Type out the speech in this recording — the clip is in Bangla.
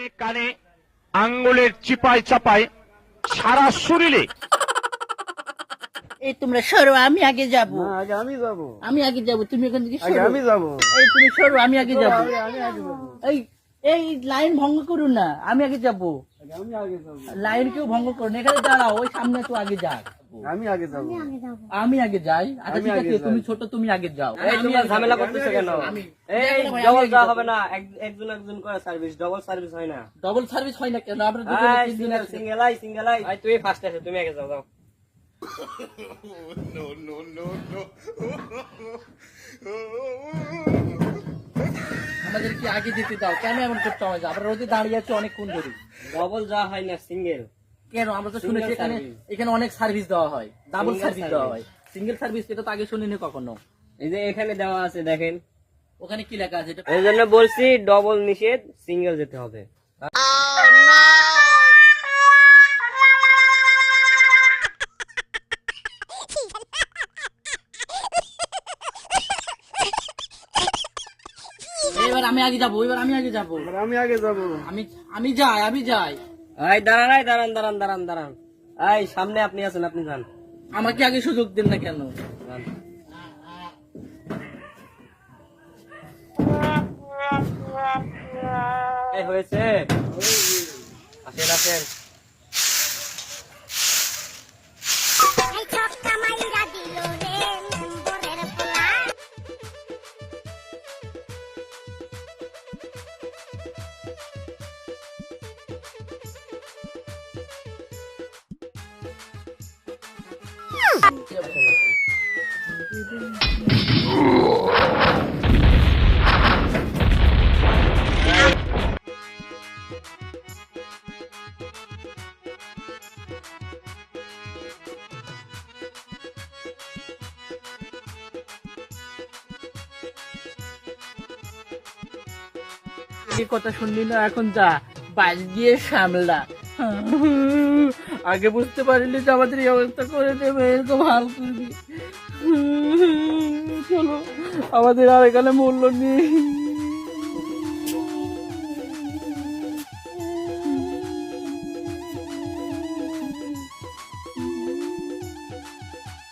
কানে কানে আঙ্গুলের চিপায় চাপায় সারা শরীরে। এই তোমরা সরো, আমি আগে যাব। না, আগে আমি যাবো। আমি আগে যাব, তুমি এখান থেকে আগে সরো। আমি যাবো। এই তুমি সরো, আমি আগে যাব। আমি আগে যাবো। এই এই লাইন ভঙ্গ করো না, আমি আগে যাব। আমি আগে যাবো। লাইন কেউ ভঙ্গ করো না, এখানে দাঁড়াও, ওই সামনে তো আগে যাক। আমি আগে যাবো। আমি আগে যাই। আচ্ছা আমি ঠিক আগে আছে, যাই। তুমি ছোট, তুমি আগে যাও। এই আমি তোমরা আগে ঝামেলা যাবো। করতেছো কেন? আমি এই ভাই, আমি ডবল আগে দেওয়া যাবো। হবে না, একজন একজন করে সার্ভিস, ডবল সার্ভিস হয় না। ডবল সার্ভিস হয় না কেন? আমরা দুজনে এই তিন দিন সিঙ্গেল একসাথে- সিঙ্গেল আই সিঙ্গেল আই। এই তুই ফার্স্ট আছে, তুমি আগে যাও যাও। আমাদের কি আগে যেতে দাও, কেন এমন করতে হবে? আমরা রোদে দাঁড়িয়ে আছি অনেকক্ষণ ধরে। ডবল যা হয় না সিঙ্গেল। কেন? আমরা তো শুনেছি Single এখানে service। এখানে অনেক সার্ভিস দেওয়া হয়, ডাবল Single সার্ভিস দেওয়া হয়। service। সিঙ্গেল সার্ভিস এটা তো আগে শুনিনি কখনো। এই যে এখানে দেওয়া আছে দেখেন, ওখানে কি লেখা আছে এটা? এই জন্য বলছি ডবল নিষেধ, সিঙ্গেল যেতে হবে। এবার আমি আগে যাবো, এবার আমি আগে যাবো। এবার আমি আগে যাবো। আমি আমি যাই, আমি যাই। এই দাঁড়ান, এই দাঁড়ান দাঁড়ান দাঁড়ান দাঁড়ান। এই সামনে আপনি আছেন, আপনি যান আমাকে আগে সুযোগ দেন না কেন? যান। এই হয়েছে, আসেন আসেন। এই ছক্কা মাইরা দিল রে মেম্বরের পোলা। এই কথা শুনলি না, এখন যা বাস গিয়ে সামলা। আগে বুঝতে পারিনি যে আমাদের এই অবস্থা করে দেবে, এরকম হাল করবি। চলো, আমাদের আর এখানে মূল্য নেই।